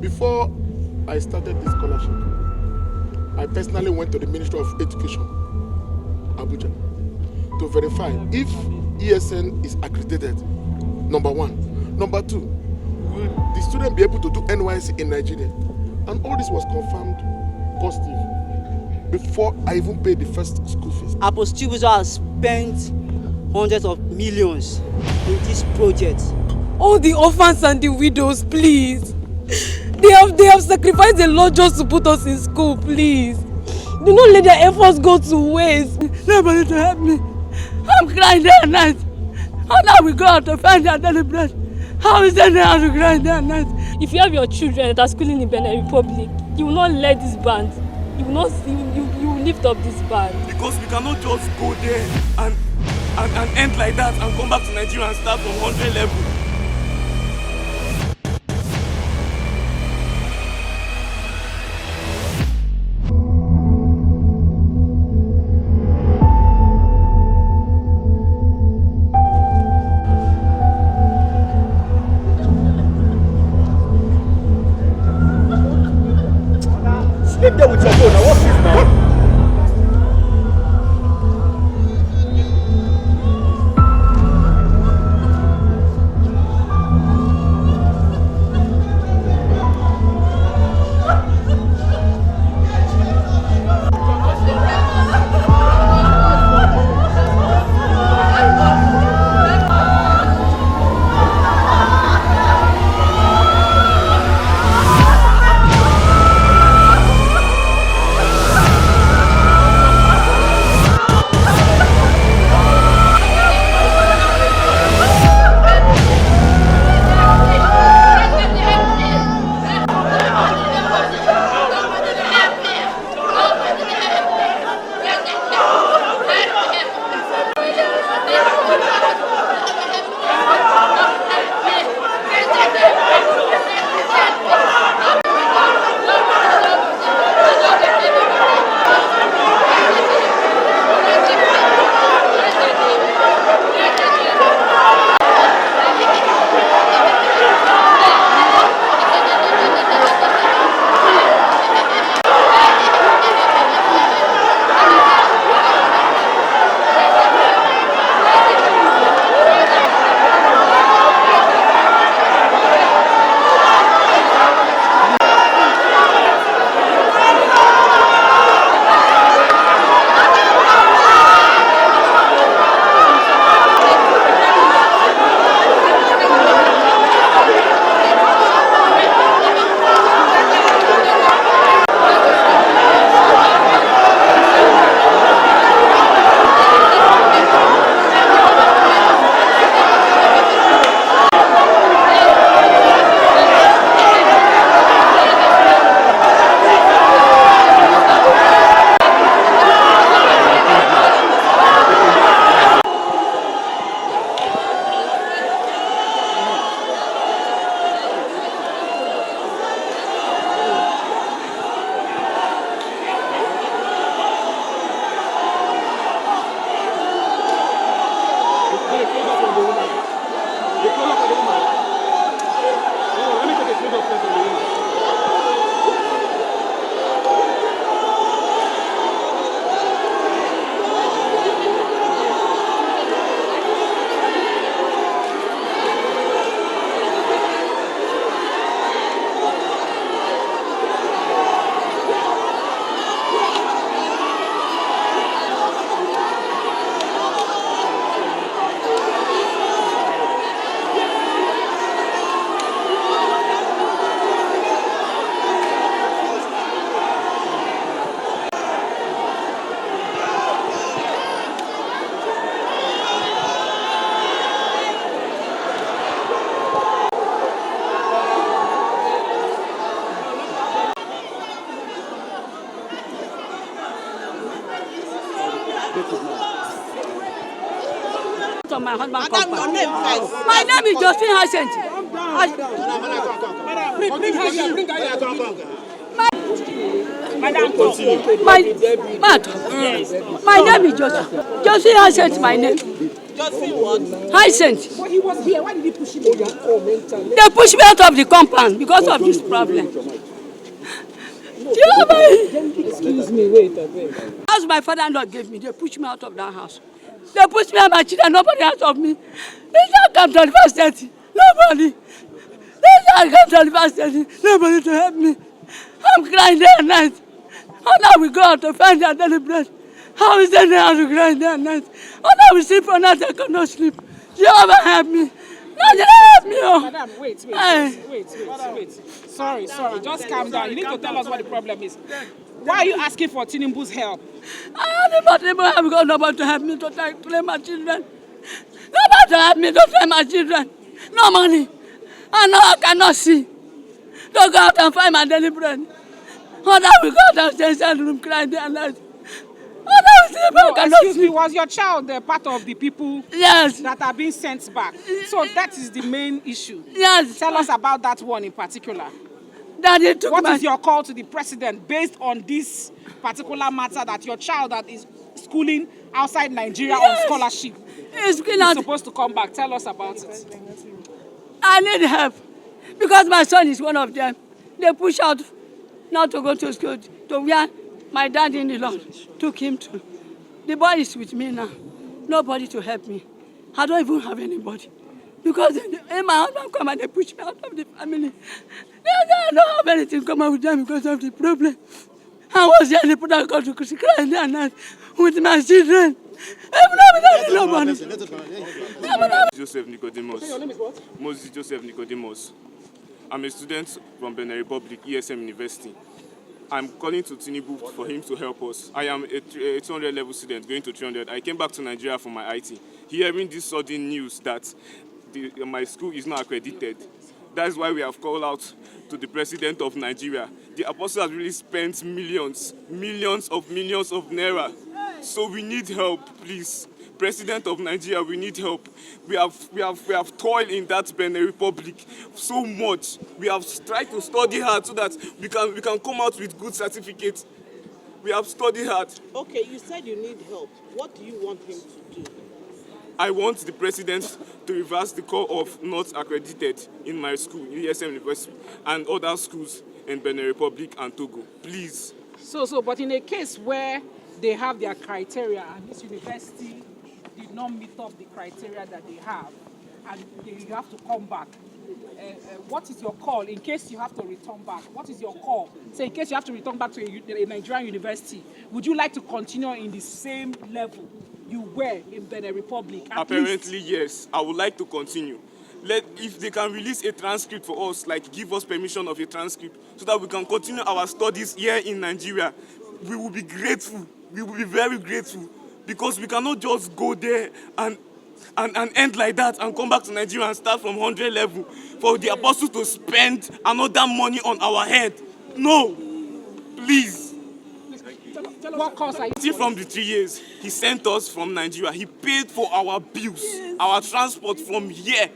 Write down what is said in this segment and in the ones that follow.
Before I started this scholarship, I personally went to the Ministry of Education, Abuja, to verify if ESN is accredited, number one. Number two, will the student be able to do NYSC in Nigeria? And all this was confirmed positive before I even paid the first school fees. Apostle Chibuzor has spent hundreds of millions in this project. All the orphans and the widows, please. They have sacrificed a lot just to put us in school, please. Do not let their efforts go to waste. Nobody to help me. I'm crying day and night. How now we go out to find their daily bread? How is that how to cry day and night? If you have your children that are schooling in Benin Republic, you will not let this band. You will not see. You will lift up this band. Because we cannot just go there and end like that and come back to Nigeria and start from 100 level. Sleep there with your phone. Now what's this now? My husband come back. My name is Josephine Hashent. My name is Josephine Hashent, my name. Justin what? Hyacinth. But he was here. Why did he push him? They pushed me out of the compound because of this problem. Excuse me, wait a minute. House my father-in-law gave me, they pushed me out of that house. They pushed me and my children, nobody out of me. They just come to the first 30. Nobody. They just come to the first 30. Nobody to help me. I'm crying day and night. How now we go out to find their daily bread? How is it now to cry day and night? How now we sleep for night, I cannot sleep. Jehovah help me. Nobody help me. Oh. Madam, wait. Sorry. Just calm down. You need to tell us what the problem is. Why are you asking for Tinubu's help? I have got nobody to help me to train my children. Nobody to help me to train my children. No money. I cannot see. To go out and find my daily bread. How now we go out and stay inside the room crying day and night. Excuse me, was your child part of the people that are being sent back? So that is the main issue. Yes. Tell us about that one in particular. What is your call to the president based on this particular matter that your child that is schooling outside Nigeria on scholarship is supposed to come back? Tell us about it. I need help because my son is one of them. They push out not to go to school to where my dad in the Lord took him to. The boy is with me now. Nobody to help me. I don't even have anybody. Because my husband come and they push me out of the family. I don't have anything come out with them because of the problem. I was here, they put out to crying that night with my children. Joseph Nicodemus. So your name is what? Moses Joseph Nicodemus. I'm a student from Benin Republic, ESM University. I'm calling to Tinubu for him to help us. I am a 200 level student going to 300. I came back to Nigeria for my IT. Hearing this sudden news that my school is not accredited, that's why we have called out to the president of Nigeria. The apostle has really spent millions of naira. So we need help, please. President of Nigeria, we need help. We have toiled in that Benin Republic so much. We have tried to study hard so that we can come out with good certificates. We have studied hard. Okay, you said you need help. What do you want him to do? I want the president to reverse the call of not accredited in my school, ESM University, and other schools in Benin Republic and Togo. Please. But in a case where they have their criteria and this university did not meet up the criteria that they have, and you have to come back, what is your call in case you have to return back? What is your call? Say in case you have to return back to a Nigerian university, would you like to continue in the same level you were in Benin Republic? Apparently, yes. I would like to continue. If they can release a transcript for us, like give us permission of a transcript, so that we can continue our studies here in Nigeria, we will be grateful. We will be very grateful, because we cannot just go there and end like that and come back to Nigeria and start from 100 level for the apostle to spend another money on our head. No, please. What course are you from the 3 years he sent us from Nigeria, he paid for our bills, our transport from here.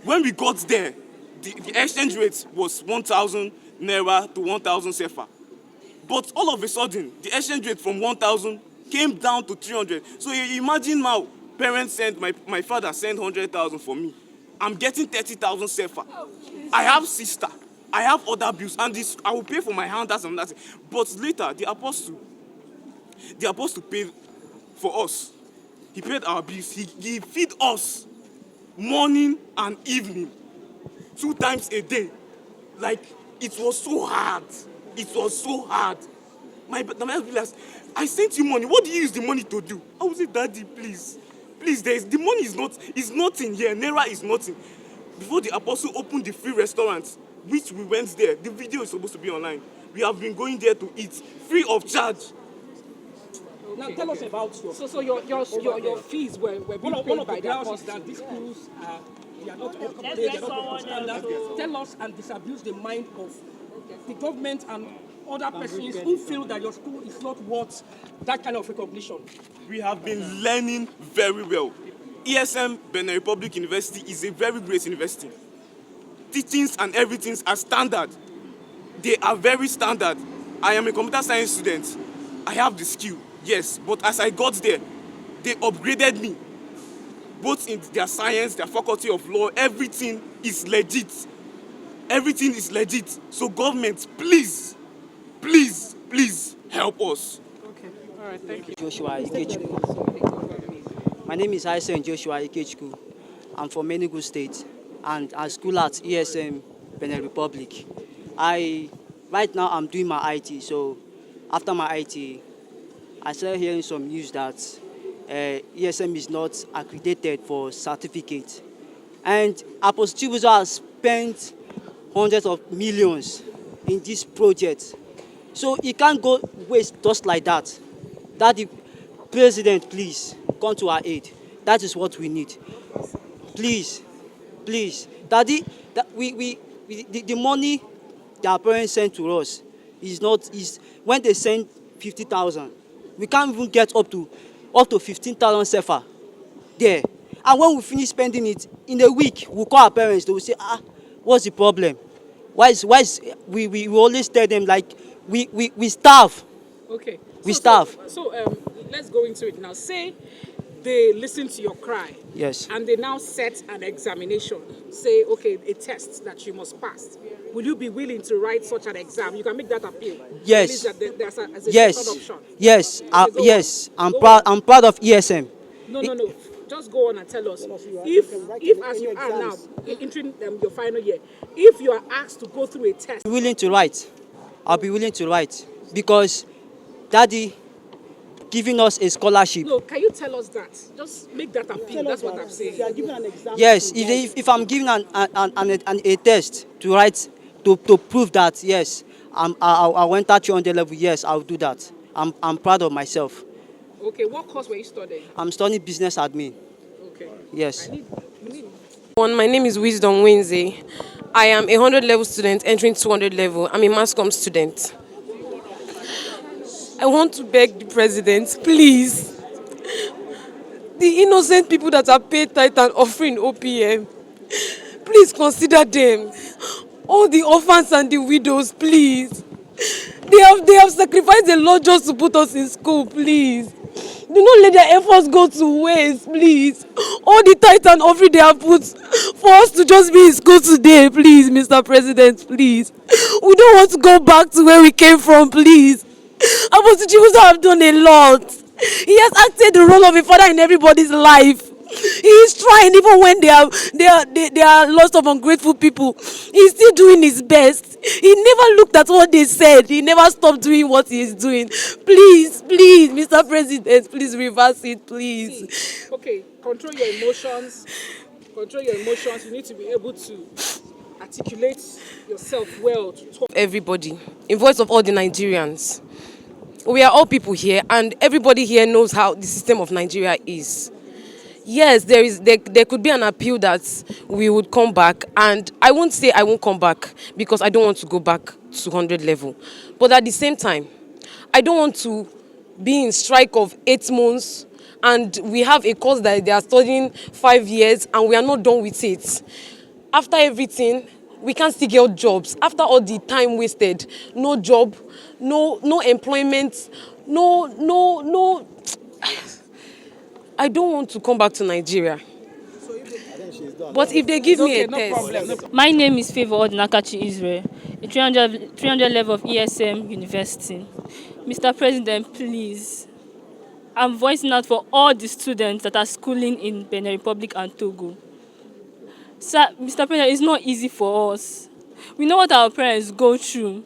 When we got there, the exchange rate was 1,000 naira to 1,000 sefa. But all of a sudden, the exchange rate from 1,000 came down to 300. So you imagine now, parents sent, my father sent 100,000 for me. I'm getting 30,000 sefa. I have sister. I have other bills, and this I will pay for my handouts and that. But later, the apostle paid for us. He paid our bills. He feed us morning and evening, 2 times a day. Like, it was so hard. It was so hard. My realized, I sent you money. What do you use the money to do? I would say, Daddy, please. Please, the money is nothing here. Naira is nothing. Before the apostle opened the free restaurant, which we went there, the video is supposed to be online. We have been going there to eat, free of charge. Now tell us about your fees were being paid by the apostle. That these schools they are not up to standards. Tell us and disabuse the mind of the government and other persons who feel that your school is not worth that kind of recognition. We have been learning very well. ESM Benin Republic University is a very great university. Teachings and everything are standard. They are very standard. I am a computer science student. I have the skill, yes, but as I got there, they upgraded me. both in their science, their faculty of law, everything is legit. Everything is legit. So government, please, please, please help us. Okay, all right, thank you. Joshua Ikechukwu. My name is Aisen Joshua Ikechukwu. I'm from Enugu State and I school at ESM Benin Republic. Right now I'm doing my IT, so after my IT, I started hearing some news that ESM is not accredited for certificate. And Apostle Chibuzor has spent hundreds of millions in this project. So it can't go waste just like that. That the president, please, come to our aid. That is what we need. Please, please. Daddy, the money that our parents send to us is when they send 50,000, we can't even get up to 15,000 sefa there. And when we finish spending it in a week, we'll call our parents. They will say, what's the problem? Why is we always tell them like we starve. Okay. We starve. So let's go into it now. Say they listen to your cry. Yes. And they now set an examination. Say, okay, a test that you must pass. Will you be willing to write such an exam? You can make that appeal. Yes. There's a Yes. second option. Yes. Okay, Yes. on. I'm proud of ESM. No. Just go on and tell us. If as you are now, entering your final year, if you are asked to go through a test. Willing to write. I'll be willing to write because Daddy giving us a scholarship. No, can you tell us that? Just make that appeal. That's what I'm saying. You are given an exam. Yes. If I'm giving a test to write to prove that yes I went at 300 level, yes I'll do that. I'm proud of myself. Okay, what course were you studying? I'm studying business admin. Okay. Yes. My name is Wisdom Wednesday. I am a 100 level student entering 200 level. I'm a mass comm student. I want to beg the president, Please. The innocent people that are paid tithe and offering OPM, please consider them. All the orphans and the widows, please. They have sacrificed a lot just to put us in school, please. Do not let their efforts go to waste, please. All the tithe and offering they have put for us to just be in school today, please, Mr. President, please. We don't want to go back to where we came from, please. Apostle Chibuzor have done a lot. He has acted the role of a father in everybody's life. He is trying even when they are lots of ungrateful people. He's still doing his best. He never looked at what they said. He never stopped doing what he is doing. Please, Mr. President, please reverse it, please. See, okay, control your emotions. Control your emotions. You need to be able to articulate yourself well to talk. everybody, in voice of all the Nigerians. We are all people here, and everybody here knows how the system of Nigeria is. Yes, there could be an appeal that we would come back, and I won't say I won't come back because I don't want to go back to 100 level. But at the same time, I don't want to be in strike of 8 months, and we have a course that they are studying 5 years, and we are not done with it. After everything, we can't still get jobs. After all the time wasted, no job, no employment, no. I don't want to come back to Nigeria. But if they give me a test. My name is Favor Odinakachi Israel, a 300 level of ESM University. Mr. President, please, I'm voicing out for all the students that are schooling in Benin Republic and Togo. Sir, Mr. President, it's not easy for us. We know what our parents go through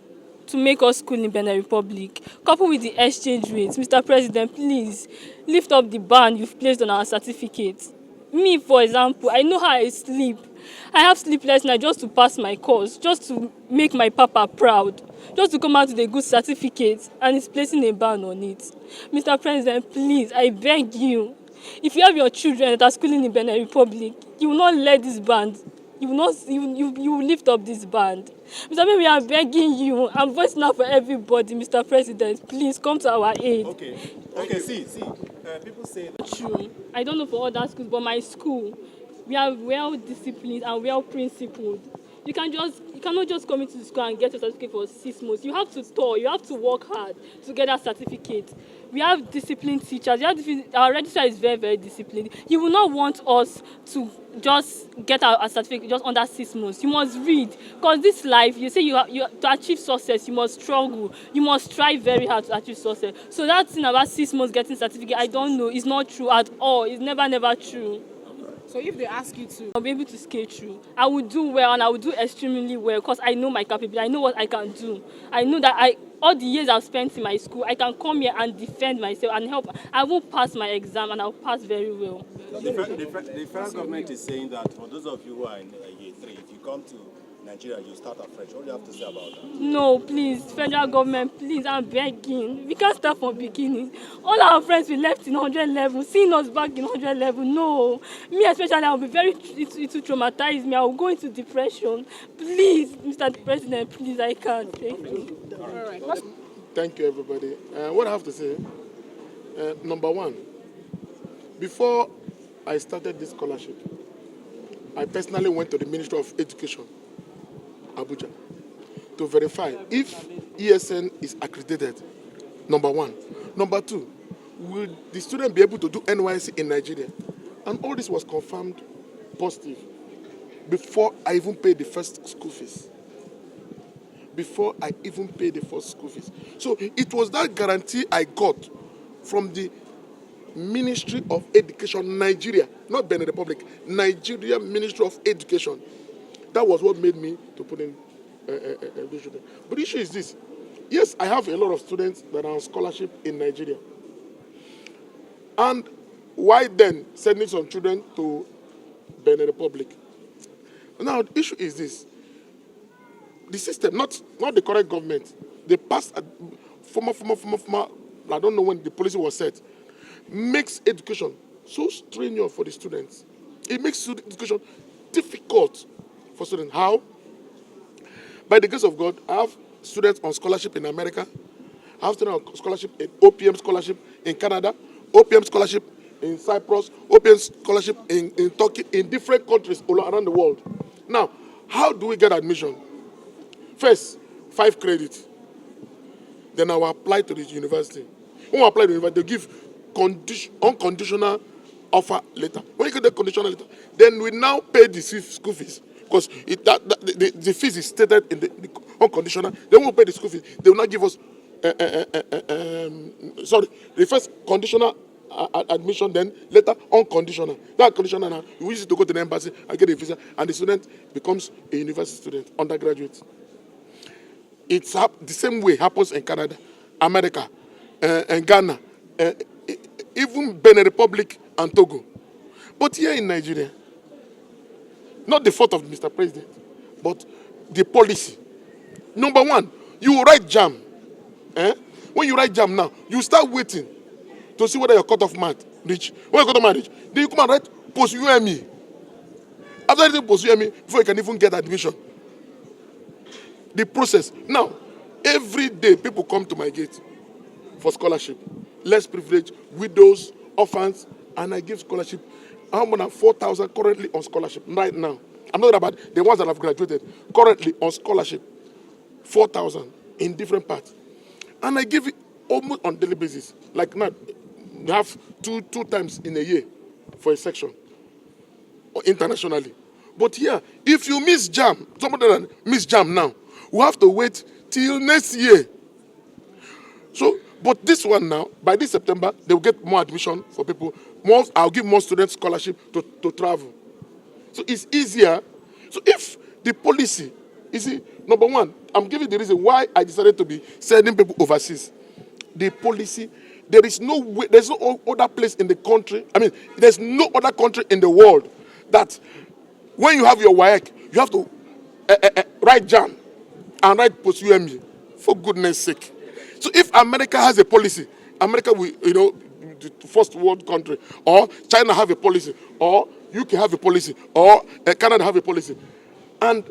to make us school in Benin Republic, coupled with the exchange rates. Mr. President, please lift up the ban you've placed on our certificates. Me, for example, I know how I sleep. I have sleepless nights just to pass my course, just to make my papa proud, just to come out with a good certificate, and he's placing a ban on it. Mr. President, please, I beg you, if you have your children that are schooling in Benin Republic, you will not let this ban. You will lift up this band. Mr. President, we are begging you. I'm voicing out for everybody, Mr. President. Please come to our aid. Okay, see. People say that. True. I don't know for other schools, but my school, we are well disciplined and well principled. You cannot just come into the school and get your certificate for 6 months. You have to toil, you have to work hard to get that certificate. We have disciplined teachers. Our registrar is very, very disciplined. He will not want us to just get our certificate just under 6 months. You must read. Because this life, you say to achieve success, you must struggle. You must try very hard to achieve success. So that thing about 6 months getting certificate, I don't know. It's not true at all. It's never, never true. So if they ask you to, I'll be able to skate through. I will do well, and I will do extremely well because I know my capability. I know what I can do. I know that all the years I've spent in my school, I can come here and defend myself and help. I will pass my exam, and I'll pass very well. The federal government is saying that for those of you who are in year 3, if you come to Nigeria, you start afresh. What do you have to say about that? No, please, federal government, please, I'm begging. We can't start from beginning. All our friends we left in 100 level, seeing us back in 100 level, no. Me especially, I'll be it will traumatize me. I'll go into depression. Please, Mr. President, please, I can't. Thank you. all right. Thank you, everybody. What I have to say, number one, before I started this scholarship, I personally went to the Ministry of Education, Abuja, to verify if ESN is accredited, number one. Number two, will the student be able to do NYSC in Nigeria? And all this was confirmed positive before I even paid the first school fees. Before I even paid the first school fees. So it was that guarantee I got from the Ministry of Education, Nigeria, not Benin Republic, Nigeria Ministry of Education. That was what made me to put in this student. But the issue is this. Yes, I have a lot of students that are on scholarship in Nigeria. And why then sending some children to Benin Republic? Now, the issue is this. The system, not the correct government, the past, former, I don't know when the policy was set, makes education so strenuous for the students. It makes education difficult for students. How? By the grace of God, I have students on scholarship in America. I have students on scholarship in OPM scholarship in Canada, OPM scholarship in Cyprus, OPM scholarship in Turkey, in different countries all around the world. Now, how do we get admission? First, 5 credits. Then I will apply to the university. When I apply to the university, they give unconditional offer letter. When you get the conditional letter, then we now pay the school fees. Because the fees is stated in the unconditional. Then we'll pay the school fees. They will not give us, the first conditional admission, then later unconditional. That conditional now, you use it to go to the embassy and get a visa, and the student becomes a university student, undergraduate. It's the same way happens in Canada, America, and Ghana, even Benin Republic and Togo. But here in Nigeria, not the fault of Mr. President, but the policy. Number one, you write JAM. When you write JAM now, you start waiting to see whether your cutoff mark reach. When your cutoff mark reach, then you come and write post-UME. After writing post-UME, before you can even get admission. The process. Now, every day people come to my gate for scholarship. Less privileged, widows, orphans, and I give scholarship. I have more than 4,000 currently on scholarship right now. I'm not talking about the ones that have graduated. Currently on scholarship, 4,000 in different parts. And I give it almost on daily basis. Like now, we have two times in a year for a section, or internationally. But here, if you miss JAM, somebody that miss JAM now, we have to wait till next year. So, but this one now, by this September, they will get more admission for people. I'll give more students scholarship to travel. So it's easier. So if the policy, you see, number one, I'm giving the reason why I decided to be sending people overseas. The policy, there is no way, there's no other place in the country. I mean, there's no other country in the world that when you have your WAEC, you have to write JAM and write post-UME, for goodness sake. So if America has a policy, America will, the first world country, or China have a policy, or UK have a policy, or Canada have a policy, and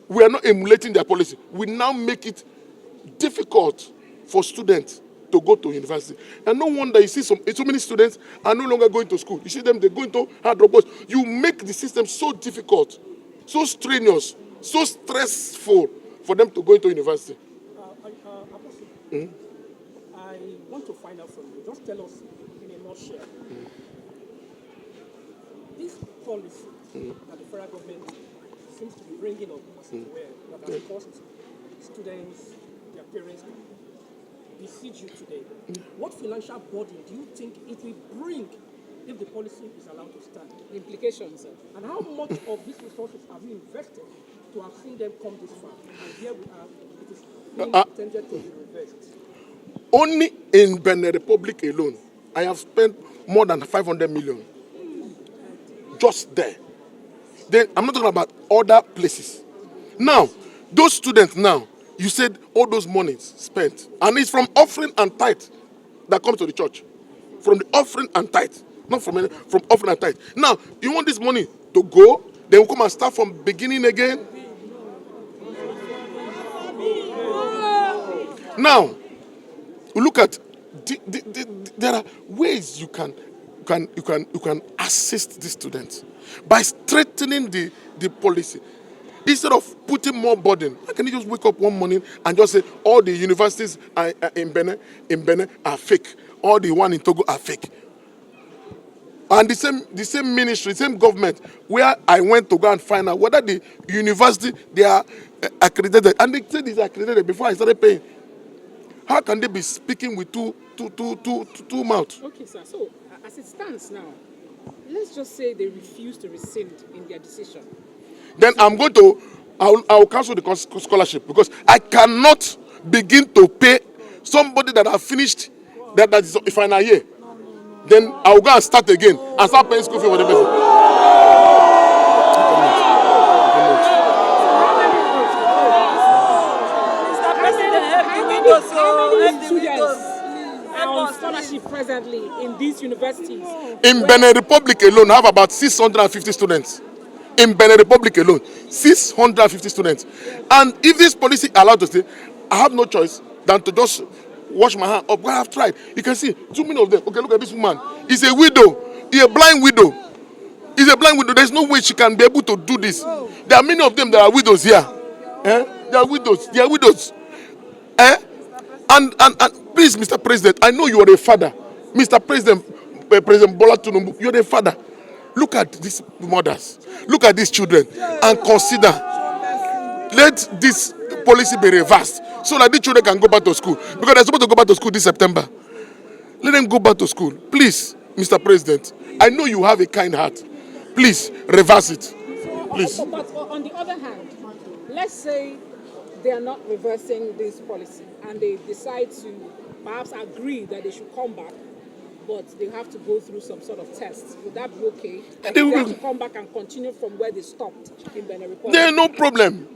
we are not emulating their policy, we now make it difficult for students to go to university. And no wonder you see so many students are no longer going to school. You see them, they go into hard robots. You make the system so difficult, so strenuous so stressful for them to go into university. Apostle, I want to find out from you. Just tell us in a nutshell. This policy that the federal government seems to be bringing up as it were, that has caused students, their parents to besiege you today. What financial burden do you think it will bring if the policy is allowed to stand? The implications, sir. And how much of these resources have you invested to have seen them come this far? And here we are, it is being intended to be reversed. Only in Benin Republic alone, I have spent more than 500 million. Just there. Then I'm not talking about other places. Now, those students now, you said all those monies spent, and it's from offering and tithe that comes to the church. From the offering and tithe, not from offering and tithe. Now, you want this money to go, then we'll come and start from beginning again. Now, we look at there are ways you can assist the students by strengthening the policy. Instead of putting more burden, how can you just wake up one morning and just say all the universities in Benin are fake, all the one in Togo are fake? And the same ministry, same government, where I went to go and find out whether the university they are accredited, and they said it's accredited before I started paying. How can they be speaking with two mouths? Okay, sir. So, as it stands now, let's just say they refuse to rescind in their decision. Then I'll cancel the scholarship, because I cannot begin to pay somebody that have finished that is a final year. Then I'll go and start again and start paying school fee for the person. On scholarship presently in these universities. In Benin Republic alone, I have about 650 students. In Benin Republic alone, 650 students. And if this policy allowed to stay, I have no choice than to just wash my hand up. I have tried. You can see too many of them. Okay, look at this woman. He's a widow. He's a blind widow. He's a blind widow. There's no way she can be able to do this. There are many of them that are widows here. They are widows. They are widows. And please, Mr. President, I know you are a father. Mr. President, President Bola Tinubu, you're a father. Look at these mothers. Look at these children and consider. Let this policy be reversed so that these children can go back to school. Because they're supposed to go back to school this September. Let them go back to school. Please, Mr. President, I know you have a kind heart. Please, reverse it. Please. But on the other hand, let's say they are not reversing this policy and they decide to perhaps agree that they should come back, but they have to go through some sort of tests. Would that be okay? Or they have to come back and continue from where they stopped in Benin Republic? There is no problem.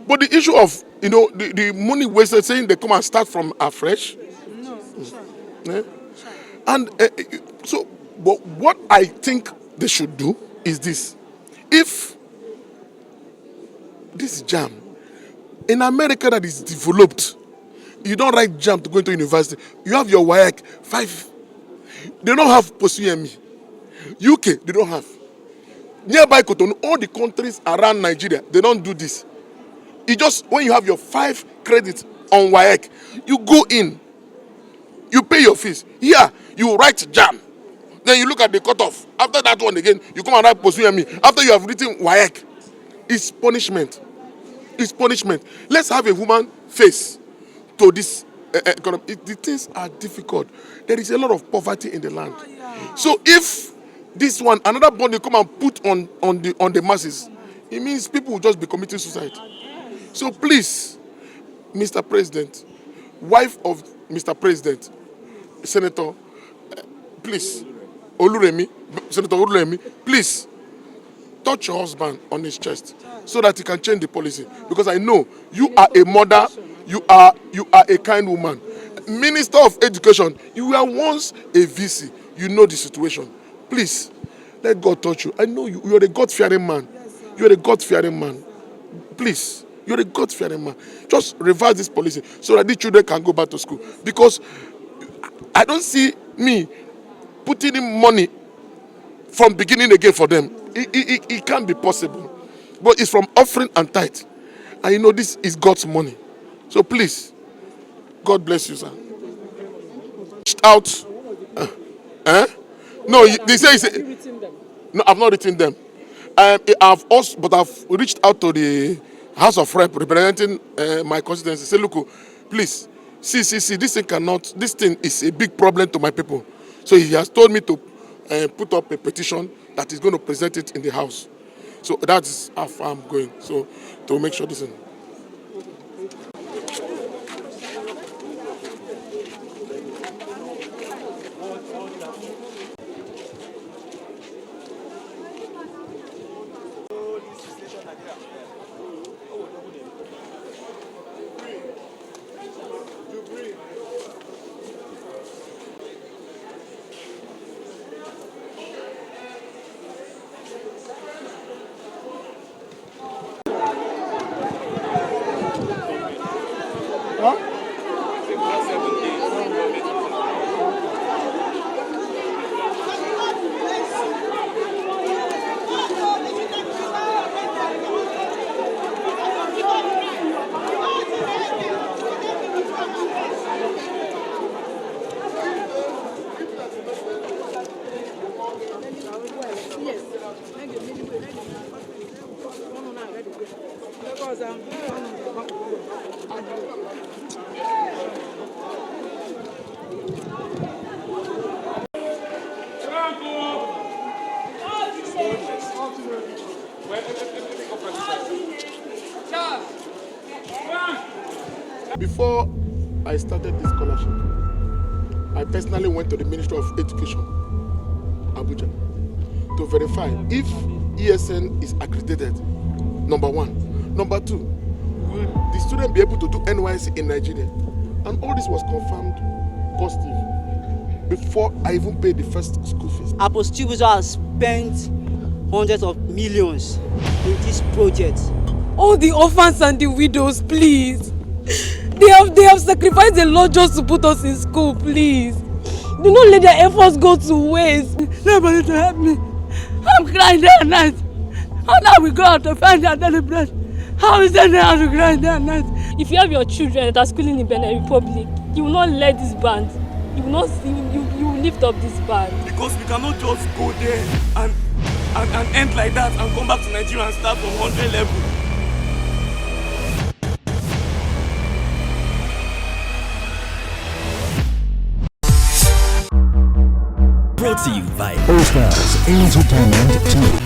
But the issue of, the money wasted, saying they come and start from afresh. No, sure. Yeah? And so, but what I think they should do is this. If this JAM, in America that is developed, you don't write JAM to go into university. You have your WAEC 5. They don't have post-UME. UK, they don't have. Nearby Cotonou, all the countries around Nigeria, they don't do this. You just, when you have your 5 credits on WAEC, you go in, you pay your fees. Here, you write JAM. Then you look at the cutoff. After that one again, you come and write post-UME. After you have written WAEC, it's punishment. It's punishment. Let's have a human face to this economy. The things are difficult. There is a lot of poverty in the land. So if this one, another bond you come and put on the masses, it means people will just be committing suicide. So please, Mr. President, wife of Mr. President, Senator, please, Senator Oluremi, please, touch your husband on his chest so that he can change the policy. Because I know you are a mother, you are a kind woman. Minister of Education, you were once a VC. You know the situation. Please, let God touch you. I know you are a God-fearing man. You are a God-fearing man. Please, you're a God-fearing man. Just reverse this policy so that these children can go back to school. Because I don't see me putting in money from beginning again for them. It can't be possible. But it's from offering and tithe. And you know this is God's money. So please, God bless you, sir. Reached out. No, they say it's no, I've not written them. I've reached out to the House of Rep representing my constituency. Say, look, please, see, this thing is a big problem to my people. So he has told me to put up a petition that is going to present it in the House. So that's how far I'm going. So to make sure this is. Before I started this scholarship, I personally went to the Ministry of Education, Abuja, to verify if ESN is accredited, number one. Number two, will the student be able to do NYSC in Nigeria? And all this was confirmed positive before I even paid the first school fees. Apostle Chibuzor has spent hundreds of millions in this project. All the orphans and the widows, please. They have sacrificed a lot just to put us in school, please. Do not let their efforts go to waste. Nobody to help me. I'm crying day and night. How now we go out to find their daily bread? How is there now to cry day and night? If you have your children that are schooling in Benin Republic, you will not let this band. You will not see. You will lift up this band. Because we cannot just go there and end like that and come back to Nigeria and start from 100 level. Brought to you by OPM Entertainment Team.